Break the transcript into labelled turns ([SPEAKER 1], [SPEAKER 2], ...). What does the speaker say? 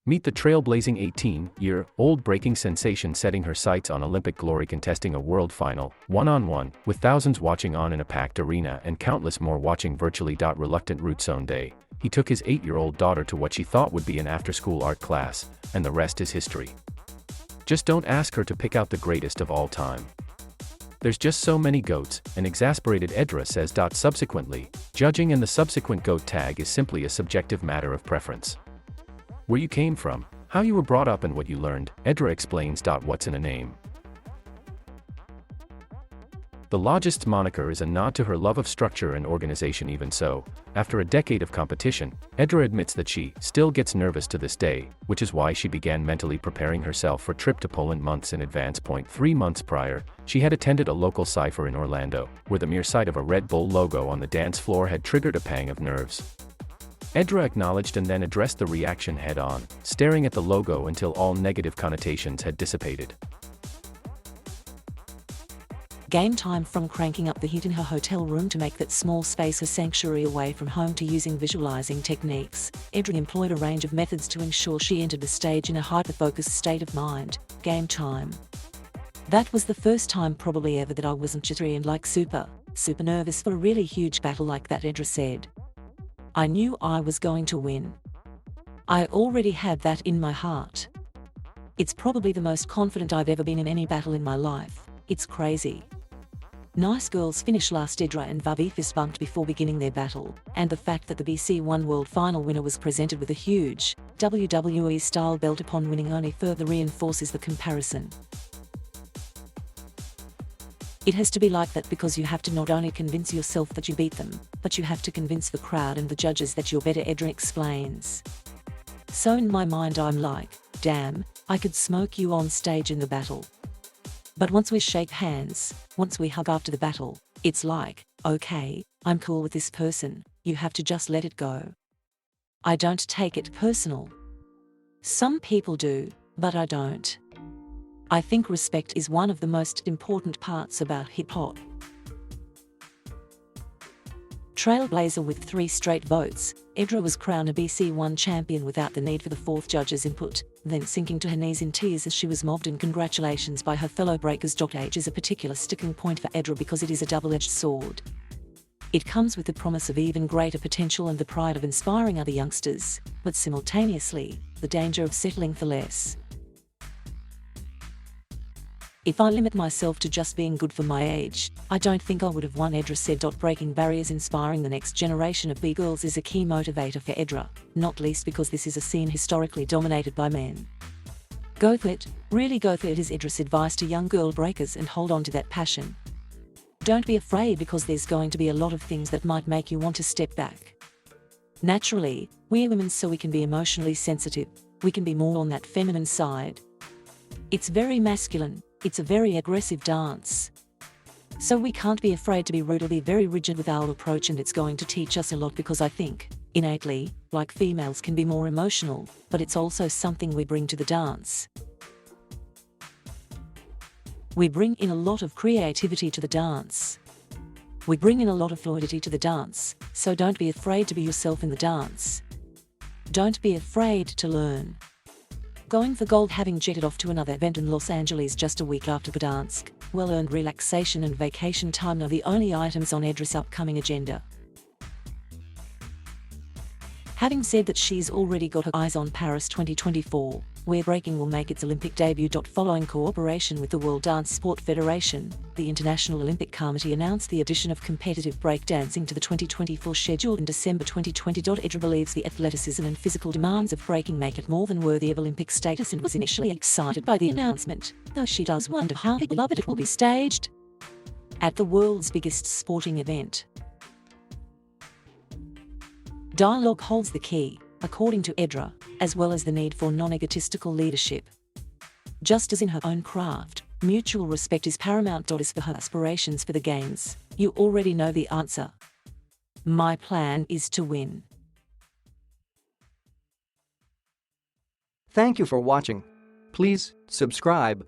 [SPEAKER 1] Meet the trailblazing 18-year-old breaking sensation setting her sights on Olympic glory, contesting a world final, one-on-one, with thousands watching on in a packed arena and countless more watching virtually.Reluctant rootsOne day. He took his 8-year-old daughter to what she thought would be an after-school art class, and the rest is history. Just don't ask her to pick out the greatest of all time. There's just so many goats, and exasperated Edra says.Subsequently, judging and the subsequent goat tag is simply a subjective matter of preference. Where you came from, how you were brought up and what you learned, Edra explains. What's in a name? The logist's moniker is a nod to her love of structure and organization. Even so, after a decade of competition, Edra admits that she still gets nervous to this day, which is why she began mentally preparing herself for a trip to Poland months in advance. 3 months prior, she had attended a local cipher in Orlando, where the mere sight of a Red Bull logo on the dance floor had triggered a pang of nerves. Edra acknowledged and then addressed the reaction head-on, staring at the logo until all negative connotations had dissipated.
[SPEAKER 2] Game time. From cranking up the heat in her hotel room to make that small space a sanctuary away from home to using visualizing techniques, Edra employed a range of methods to ensure she entered the stage in a hyper-focused state of mind. Game time. That was the first time probably ever that I wasn't jittery and super nervous for a really huge battle like that, Edra said. I knew I was going to win. I already had that in my heart. It's probably the most confident I've ever been in any battle in my life. It's crazy. Nice girls finish last. Edra and Vavi fist bumped before beginning their battle, and the fact that the BC1 World Final winner was presented with a huge WWE-style belt upon winning only further reinforces the comparison. It has to be like that because you have to not only convince yourself that you beat them, but you have to convince the crowd and the judges that you're better, Edra explains. So in my mind I'm like, damn, I could smoke you on stage in the battle. But once we shake hands, once we hug after the battle, it's like, okay, I'm cool with this person, you have to just let it go. I don't take it personal. Some people do, but I don't. I think respect is one of the most important parts about hip-hop. Trailblazer with 3 straight votes, Edra was crowned a BC1 champion without the need for the 4th judge's input, then sinking to her knees in tears as she was mobbed in congratulations by her fellow breakers. Age is a particular sticking point for Edra because it is a double-edged sword. It comes with the promise of even greater potential and the pride of inspiring other youngsters, but simultaneously, the danger of settling for less. If I limit myself to just being good for my age, I don't think I would have won, Edra said. Breaking barriers, inspiring the next generation of B-girls is a key motivator for Edra, not least because this is a scene historically dominated by men. Go for it, really go for it is Edra's advice to young girl breakers, and hold on to that passion. Don't be afraid because there's going to be a lot of things that might make you want to step back. Naturally, we're women, so we can be emotionally sensitive, we can be more on that feminine side. It's very masculine. It's a very aggressive dance. So we can't be afraid to be rude or be very rigid with our approach, and it's going to teach us a lot because I think, innately, like females can be more emotional, but it's also something we bring to the dance. We bring in a lot of creativity to the dance. We bring in a lot of fluidity to the dance, so don't be afraid to be yourself in the dance. Don't be afraid to learn. Going for gold. Having jetted off to another event in Los Angeles just a week after Gdansk, well-earned relaxation and vacation time are the only items on Edra's upcoming agenda. Having said that, she's already got her eyes on Paris 2024, where breaking will make its Olympic debut. Following cooperation with the World Dance Sport Federation, the International Olympic Committee announced the addition of competitive breakdancing to the 2024 schedule in December 2020. Edra believes the athleticism and physical demands of breaking make it more than worthy of Olympic status and was initially excited by the announcement, though she does wonder how beloved it will be staged at the world's biggest sporting event. Dialogue holds the key, according to Edra, as well as the need for non-egotistical leadership. Just as in her own craft, mutual respect is paramount. As for her aspirations for the games, you already know the answer. My plan is to win.
[SPEAKER 3] Thank you for watching. Please subscribe.